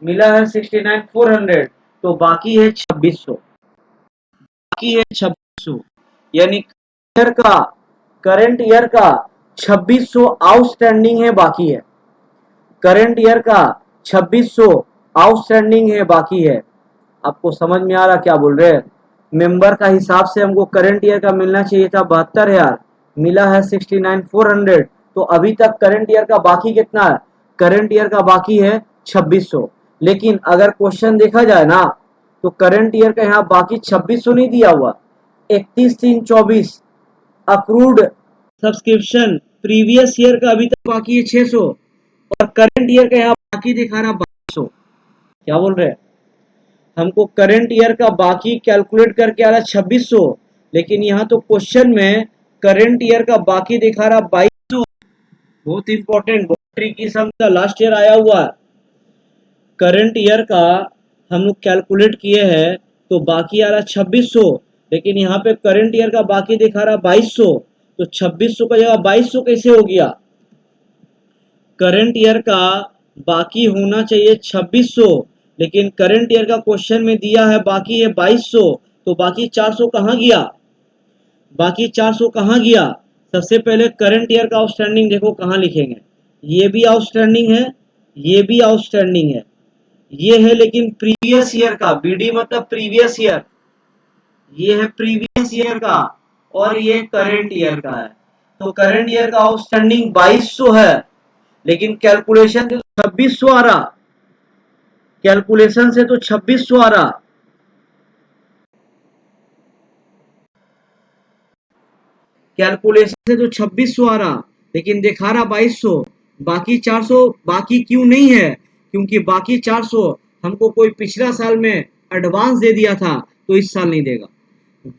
मिला है 69,400, तो बाकी है 2600। बाकी है 2600, यानी ईयर का, करंट ईयर का 2600 आउटस्टैंडिंग है, बाकी है। करंट ईयर का 2600 आउटस्टैंडिंग है, बाकी है। आपको समझ में आ रहा क्या बोल रहे हैं? मेंबर का हिसाब से हमको करंट ईयर का मिलना चाहिए था 72,000, मिला है 69,400। तो अभी तक करंट ईयर का बाकी कितना है? करंट ईयर का बाकी है 2600। लेकिन अगर क्वेश्चन देखा जाए ना, तो करंट ईयर का यहाँ बाकी 2600 नहीं दिया हुआ, 31/3/24 अक्रूड सब्सक्रिप्शन प्रीवियस ईयर का अभी तक बाकी है 600, और करंट ईयर का यहाँ बाकी दिखा रहा 2200। क्या बोल रहे हैं? हमको करंट ईयर का बाकी कैलकुलेट करके आ रहा 2600, लेकिन यहाँ तो क्वेश्चन में करंट ईयर का बाकी दिखा रहा 2200। बहुत इंपॉर्टेंट, बहुत ट्रिकी सम था, लास्ट ईयर आया हुआ है। करंट ईयर का हम लोग कैलकुलेट किए हैं तो बाकी आ रहा 2600, लेकिन यहाँ पे करंट ईयर का बाकी दिखा रहा 2200। तो 2600 का जगह 2200 कैसे हो गया? करंट ईयर का बाकी होना चाहिए 2600, लेकिन करंट ईयर का क्वेश्चन में दिया है बाकी है 2200, तो बाकी 400 कहाँ गया? बाकी 400 कहाँ गया? सबसे पहले करंट ईयर का आउटस्टैंडिंग देखो कहाँ लिखेंगे। ये भी आउटस्टैंडिंग है, ये भी आउटस्टैंडिंग है, ये है लेकिन प्रीवियस ईयर का, बीडी मतलब प्रीवियस ईयर, ये है प्रीवियस ईयर का, और ये करंट ईयर का है। तो करंट ईयर का आउटस्टैंडिंग 2200 है, लेकिन कैलकुलेशन से तो 2600 आ रहा, कैलकुलेशन से तो 2600 आ रहा, कैलकुलेशन से तो 2600 आ रहा, लेकिन दिखा रहा 2200। बाकी 400 बाकी क्यों नहीं है? क्योंकि बाकी 400 हमको कोई पिछला साल में एडवांस दे दिया था, तो इस साल नहीं देगा।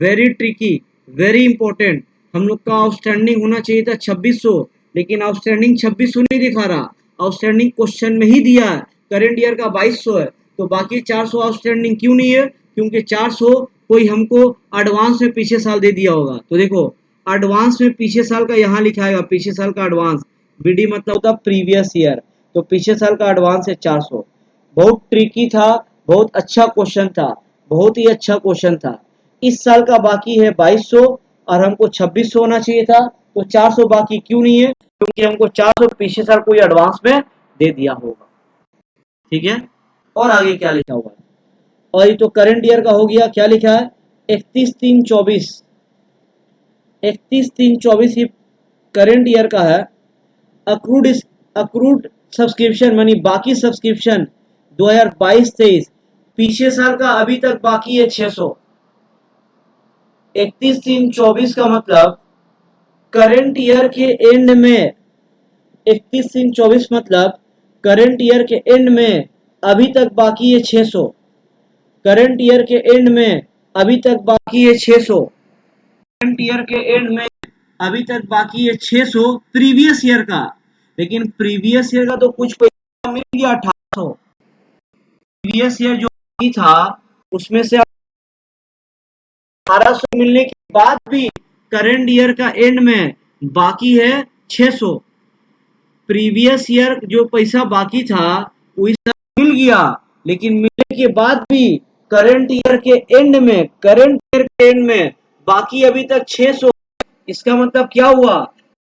Very tricky, very important. हम लोग का आउटस्टैंडिंग होना चाहिए था 2600, लेकिन आउटस्टैंडिंग 2600 नहीं दिखा रहा, आउटस्टैंडिंग क्वेश्चन में ही दिया है करंट ईयर का 2200 है। तो बाकी 400 आउटस्टैंडिंग क्यों नहीं है? क्योंकि 400 कोई हमको एडवांस में पिछले साल दे दिया होगा। तो देखो, एडवांस में पीछे साल का यहाँ लिखाएगा, पीछे साल का एडवांस, बीडी मतलब होता प्रीवियस ईयर, तो पीछे साल का एडवांस है 400। बहुत ट्रिकी था, बहुत अच्छा क्वेश्चन था, बहुत ही अच्छा क्वेश्चन था। इस साल का बाकी है 2200 और हमको 2600 होना चाहिए था, तो 400 बाकी क्यों नहीं है? क्योंकि हमको 400 पिछले साल कोई एडवांस में दे दिया होगा। ठीक है, और आगे क्या लिखा हुआ है? और ये तो करंट ईयर का हो गया, क्या लिखा है? 31/3/24, 31/3/24 ये करंट ईयर का है। अक्रूड अक्रूड सब्सक्रिप्शन मानी बाकी सब्सक्रिप्शन 2022-23, पिछले साल का अभी तक बाकी है 600। 31/3/24 का मतलब करंट ईयर के एंड में, 31/3/24 मतलब करंट ईयर के एंड में अभी तक बाकी है 600। करंट ईयर के एंड में अभी तक बाकी है 600, करंट ईयर के एंड में अभी तक बाकी है 600 प्रीवियस ईयर का। लेकिन प्रीवियस ईयर का तो कुछ पैसा मिल गया 1800, प्रीवियस ईयर जो बाकी था उसमें से 1800 मिलने के बाद भी करंट ईयर का एंड में बाकी है 600। प्रीवियस ईयर जो पैसा बाकी था वो इस साल मिल गया, लेकिन मिलने के बाद भी करंट ईयर के एंड में, करंट ईयर के एंड में बाकी अभी तक 600। इसका मतलब क्या हुआ?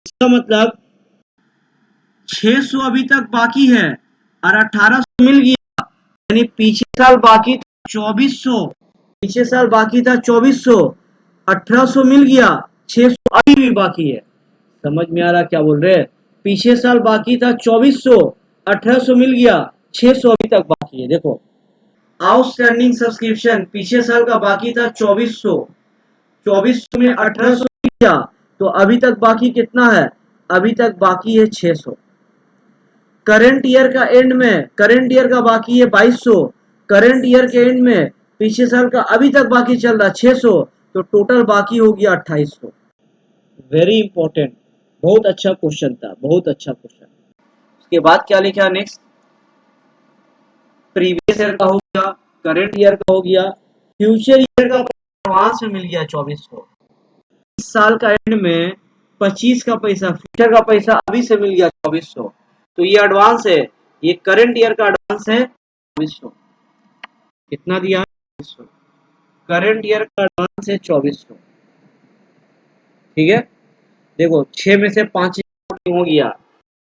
इसका मतलब 600 अभी तक बाकी है और 1800 मिल गया, यानी पीछे साल बाकी था 2400, पीछे साल बाकी था 2400, 1800 मिल गया, 600 अभी भी बाकी है। समझ में आ रहा क्या बोल रहे हैं? पीछे साल बाकी था 2400, 1800 मिल गया, 600 अभी तक बाकी है। देखो, आउटस्टैंडिंग सब्सक्रिप्शन पिछले साल का बाकी था 2400, 2400 में 1800 मिल गया, तो अभी तक बाकी कितना है? अभी तक बाकी है 600। करंट ईयर का एंड में, करंट ईयर का बाकी है 2200, करंट ईयर के एंड में पिछले साल का अभी तक बाकी चल रहा 600, तो टोटल बाकी हो गया 2800। वेरी इंपॉर्टेंट, बहुत अच्छा क्वेश्चन था, बहुत अच्छा क्वेश्चन। उसके बाद क्या लिखा नेक्स्ट, प्रीवियस ईयर का हो गया, करंट ईयर का हो गया, फ्यूचर ईयर का एडवांस में मिल गया 2400। इस साल का एंड में 25 का पैसा, फ्यूचर का पैसा अभी से मिल गया 2400, तो ये एडवांस है, ये करंट ईयर का एडवांस है 2400। कितना दिया, 2400, करंट ईयर का एडवांस है 2400। ठीक है, देखो 6 में से 5 हो गया।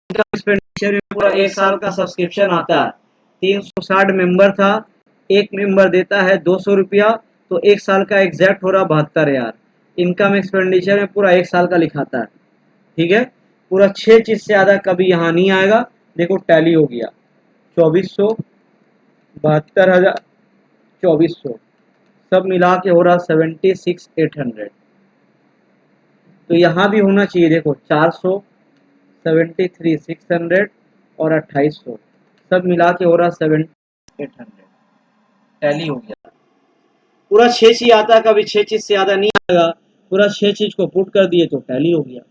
इनकम एक्सपेंडिचर में पूरा एक साल का सब्सक्रिप्शन आता है, 360 मेंबर था, एक मेंबर देता है 200 रुपया, तो एक साल का एग्जैक्ट हो रहा 72,000। इनकम एक्सपेंडिचर में पूरा एक साल का लिखाता है। ठीक है, पूरा 6 चीज से ज्यादा कभी यहाँ नहीं आएगा। देखो टैली हो गया 2400, 72,000, 2400, सब मिला के हो रहा 76,800। तो यहाँ भी होना चाहिए, देखो 400, 73,600 और 2800, सब मिला के हो रहा 7,800। टैली हो गया, पूरा 6 चीज आता है, कभी 6 चीज से ज्यादा नहीं आएगा, पूरा 6 चीज को पुट कर दिए तो टैली हो गया।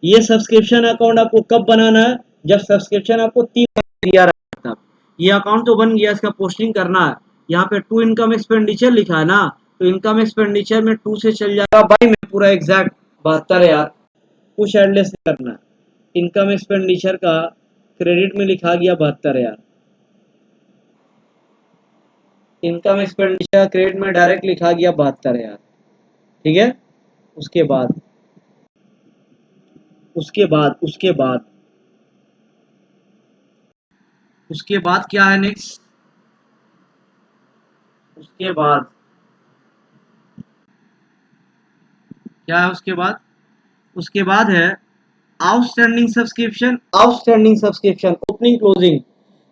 ये सब्सक्रिप्शन अकाउंट आपको कब बनाना है, जब सब्सक्रिप्शन आपको 3 दिया रहता, ये अकाउंट तो बन गया, इसका पोस्टिंग करना है। यहाँ पे 2 इनकम एक्सपेंडिचर लिखा है ना, तो इनकम एक्सपेंडिचर में 2 से चल जाएगा बाई में पूरा एग्जैक्ट 72,000, कुछ एडलेस करना है। इनकम एक्सपेंडिचर का क्रेडिट में लिखा गया 72,000, इनकम एक्सपेंडिचर क्रेडिट में डायरेक्ट लिखा गया 72,000। ठीक है, उसके बाद उसके बाद उसके बाद उसके बाद क्या है नेक्स्ट, उसके बाद क्या है, उसके बाद उसके बाद है outstanding subscription. Outstanding subscription opening closing,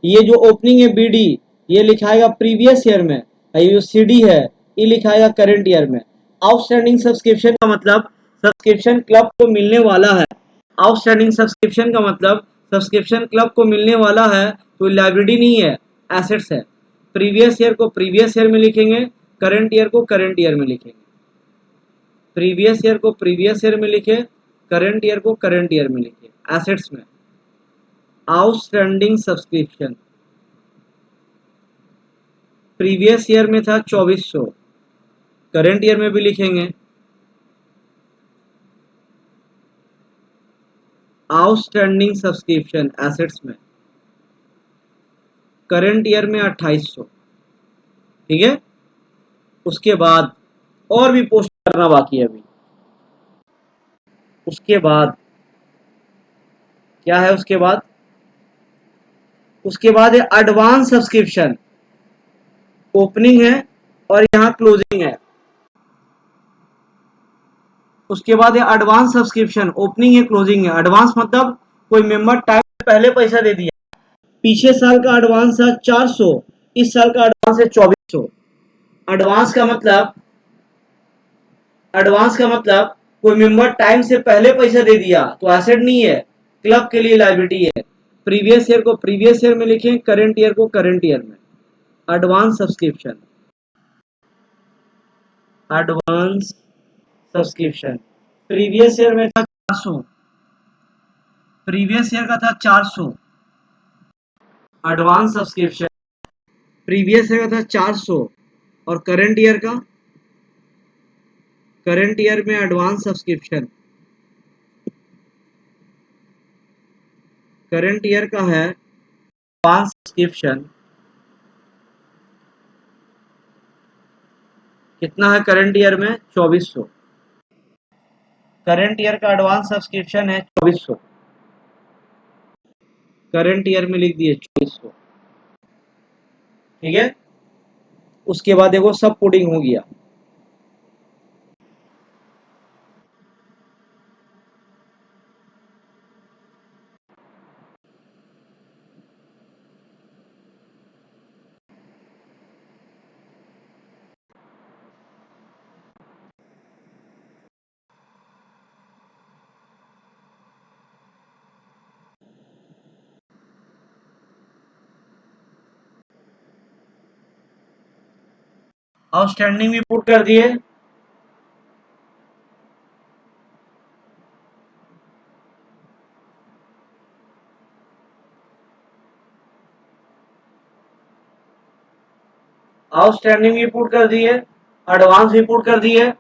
ये जो ओपनिंग है बीडी, ये लिखाएगा प्रीवियस ईयर में, ये जो सीडी है ये लिखाएगा करंट ईयर में। आउटस्टैंडिंग सब्सक्रिप्शन का मतलब सब्सक्रिप्शन क्लब को मिलने वाला है। आउटस्टैंडिंग सब्सक्रिप्शन का मतलब सब्सक्रिप्शन क्लब को मिलने वाला है, तो लाइबिलिटी नहीं है, एसेट्स है। प्रीवियस ईयर को प्रीवियस ईयर में लिखेंगे, करंट ईयर को करंट ईयर में लिखेंगे। प्रीवियस ईयर को प्रीवियस ईयर में लिखे, करंट ईयर को करंट ईयर में लिखे। एसेट्स में आउटस्टैंडिंग सब्सक्रिप्शन प्रीवियस ईयर में था 2400, करंट ईयर में भी लिखेंगे आउटस्टैंडिंग सब्सक्रिप्शन एसेट्स में, करंट ईयर में 2800। ठीक है, उसके बाद और भी पोस्ट करना बाकी है अभी। उसके बाद क्या है, उसके बाद है एडवांस सब्सक्रिप्शन। ओपनिंग है और यहाँ क्लोजिंग है। उसके बाद है एडवांस सब्सक्रिप्शन, ओपनिंग है क्लोजिंग है। एडवांस मतलब कोई मेंबर टाइम से पहले पैसा दे दिया, पीछे साल का एडवांस है 400, इस साल का एडवांस है 2400। एडवांस का मतलब एडवांस का मतलब कोई मेंबर टाइम से पहले पैसा दे दिया, तो एसेट नहीं है, क्लब के लिए लायबिलिटी है। प्रीवियस ईयर को प्रीवियस ईयर में लिखें, करंट ईयर को करंट ईयर में। Advance subscription, advance subscription previous year में था 400, प्रीवियस ईयर का था 400। एडवांस सब्सक्रिप्शन प्रीवियस ईयर का था 400 और करंट ईयर में एडवांस सब्सक्रिप्शन करंट ईयर का है एडवांस सब्सक्रिप्शन कितना है, करंट ईयर में 2400। करंट ईयर का एडवांस सब्सक्रिप्शन है 2400, करंट ईयर में लिख दिए 2400। ठीक है, उसके बाद देखो सब पुडिंग हो गया। आउटस्टैंडिंग भी पुट कर दिए, आउटस्टैंडिंग भी पुट कर दिए, एडवांस भी पुट कर दिए,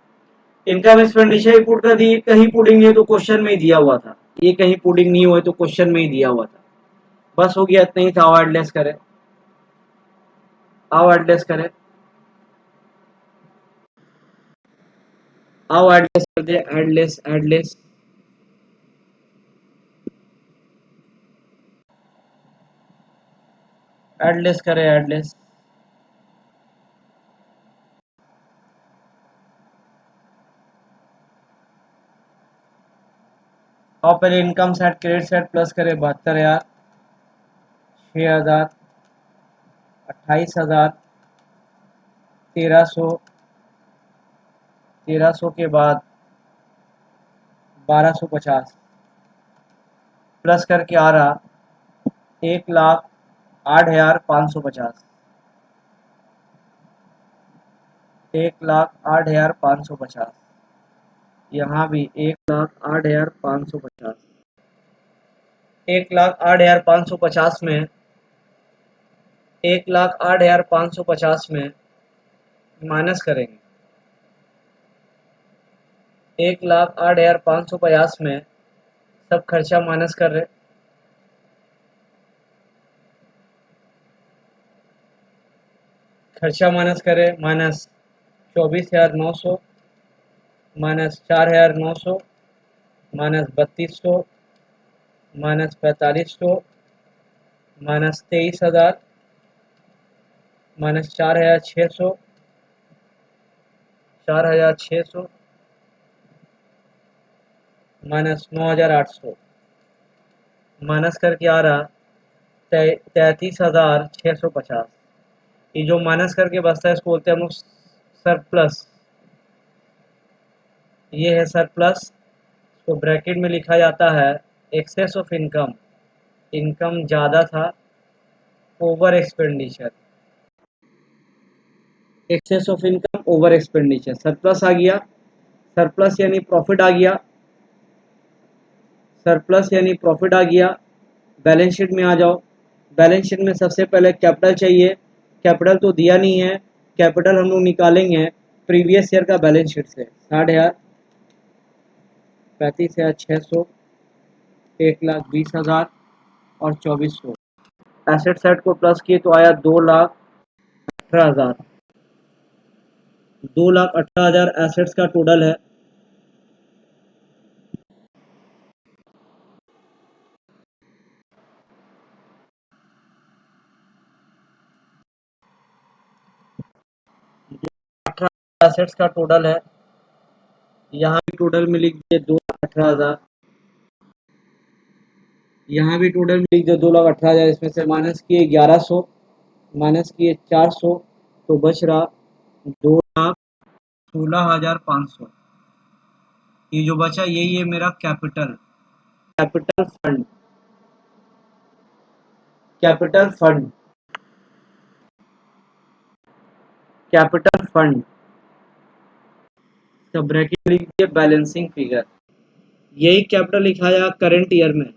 इनकम एक्सपेंडिचर भी पुट कर दिए। कहीं पुडिंग नहीं है तो क्वेश्चन में ही दिया हुआ था, ये कहीं पुडिंग नहीं हुआ तो क्वेश्चन में ही दिया हुआ था। बस हो गया, इतना ही था। आओ एडलेस करें, आओ एडलेस करें, आओ एडलेस कर दे, एडलेस एडलेस। एडलेस करें, एडलेस। और पहले income set credit set plus करें 72,000, 6,000, 28,000, 1,300, 1,300 के बाद 1,250 प्लस करके आ रहा 1,08,550, 1,08,550। यहाँ भी 1,08,550, 1,08,550 में 1,08,550 में माइनस करेंगे, 1,08,550 में सब खर्चा माइनस कर रहे, खर्चा माइनस करें, minus 24,900, minus 4,900, minus 3,200, minus 4,500, minus 23,000, minus 4,600, 4,600, minus 9,800, minus करके आ रहा 33,650। ये जो माइनस करके बचता है इसको बोलते हैं हम लोग सरप्लस। ये है सरप्लस, तो ब्रैकेट में लिखा जाता है एक्सेस ऑफ इनकम, इनकम ज़्यादा था, over expenditure, excess of income over expenditure, surplus आ गया, सरप्लस यानी प्रॉफिट आ गया, सरप्लस यानी प्रॉफिट आ गया। बैलेंस शीट में आ जाओ, बैलेंस शीट में सबसे पहले कैपिटल चाहिए, कैपिटल तो दिया नहीं है, कैपिटल हम लोग निकालेंगे प्रीवियस ईयर का बैलेंस शीट से, 60,000, 35,600, 1,20,000 और 2,400। एसेट सेट को प्लस किए तो आया 2,18,000, 2,18,000 एसेट्स का टोटल है। एसेट्स का टोटल है, यहाँ भी टोटल में लिख दिए 2,18,000, यहाँ भी टोटल में लिख दिए 2,18,000, इसमें से माइनस किए 1,100, माइनस किए 400, तो बच रहा 2,16,500। ये जो बचा यही है मेरा capital, capital fund, capital fund, capital fund. तो ब्रैकेट में लिख दिए बैलेंसिंग फिगर, यही कैपिटल लिखा जाएगा करंट ईयर में,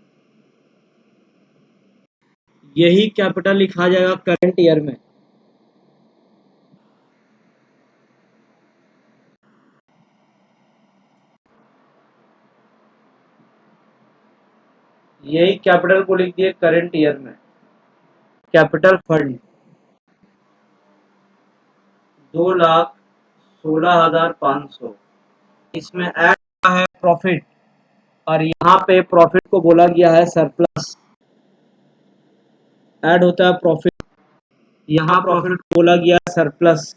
यही कैपिटल लिखा जाएगा करंट ईयर में। यही कैपिटल को लिख दिए करंट ईयर में, कैपिटल फंड 2,16,500। इसमें ऐड है प्रॉफिट, और यहाँ पे प्रॉफिट को बोला गया है सरप्लस, ऐड होता है प्रॉफिट, यहाँ प्रॉफिट को बोला गया है सरप्लस।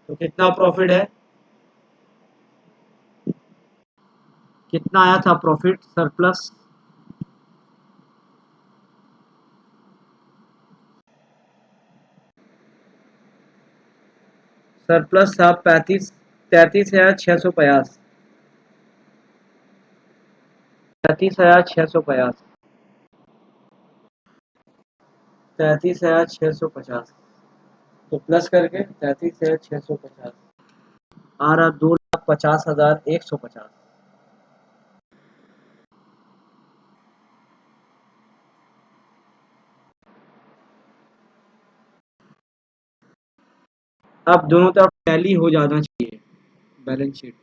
तो कितना प्रॉफिट है, कितना आया था प्रॉफिट सरप्लस, सरप्लस था 33,650, 33,650। 33,650, तो प्लस करके 33,650 आ रहा 2,50,150। अब दोनों तरफ टैली हो जाना चाहिए बैलेंस शीट।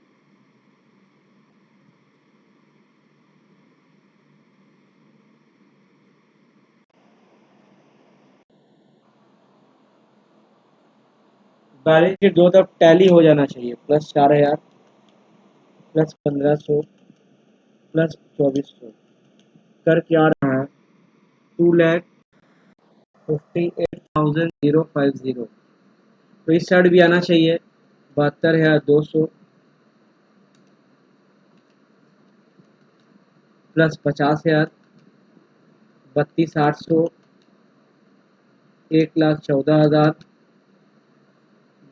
बैलेंस शीट दोनों तरफ टैली हो जाना चाहिए। प्लस 4,000 प्लस 1,500 प्लस 2,400 कर क्या आ रहा है 2,58,050। तो इस साइड भी आना चाहिए 72,200 प्लस 50,000 32,800 1,14,000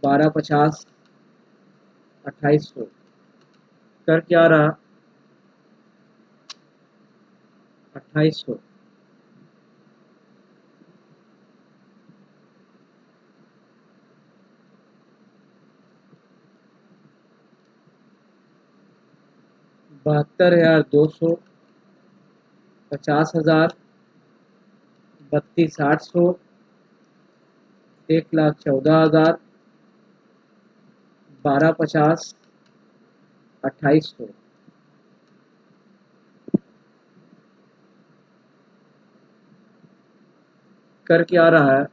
12,50 2,800 कर क्या आ रहा 2,800। ,72,200 50,000 32,800 1,14,000 12,50 2,800 करके आ रहा है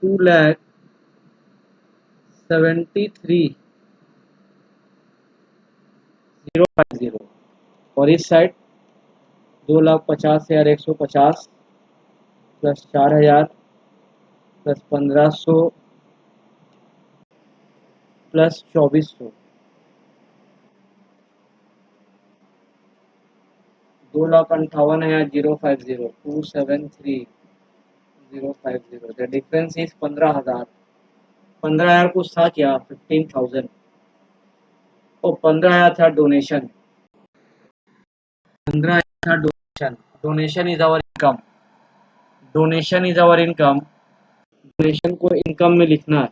2,73,050। और इस side 2,50,150 plus 4,000 plus 1,500 plus 2,400 2,58,050 2,73,050। The difference is 15,000। 15,000 कुछ था क्या 15,000 और 15,000 था डोनेशन। 15,000 था donation. Donation is our income. Donation is our income. Donation को इनकम में लिखना है।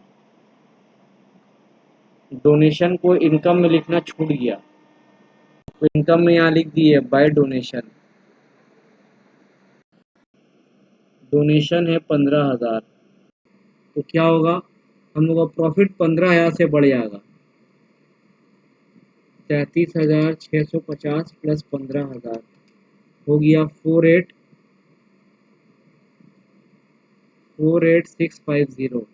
डोनेशन को इनकम में लिखना छूट गया, तो इनकम में यहाँ लिख दिए बाय डोनेशन। डोनेशन है 15,000, तो क्या होगा हम लोग का प्रॉफिट 15,000 से बढ़ जाएगा। 33,650 प्लस 15,000 हो गया 48,650।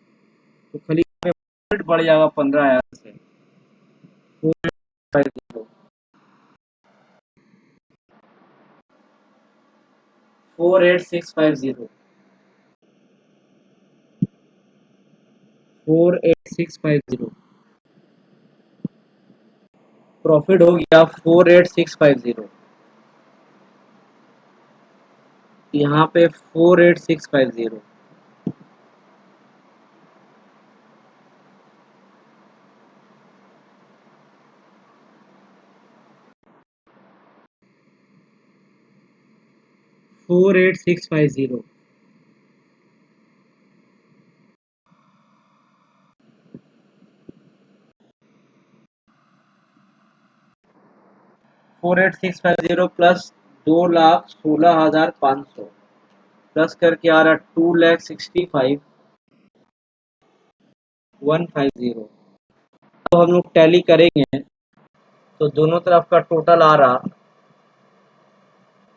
तो खाली प्रॉफिट बढ़ जाएगा 15,000 से 48,650 48,650 48,650 प्रॉफिट हो गया 48,650। यहाँ पे 48,650 48,650 48,650 प्लस 2,16,500 प्लस करके आ रहा 2,65,150। तो हम लोग टैली करेंगे तो दोनों तरफ का टोटल आ रहा,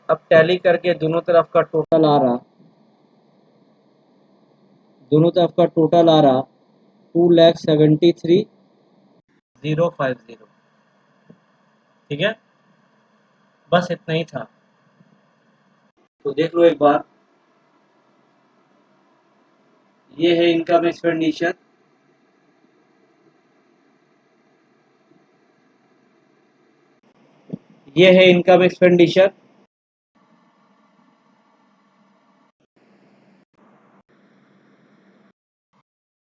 अब टैली करके दोनों तरफ का टोटल आ रहा, दोनों तरफ का टोटल आ रहा 2,73,050। ठीक है, बस इतना ही था। तो देख लो एक बार, ये है इनकम एक्सपेंडिचर, ये है इनकम एक्सपेंडिचर,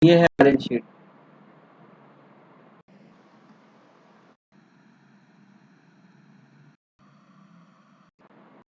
ये है बैलेंस शीट।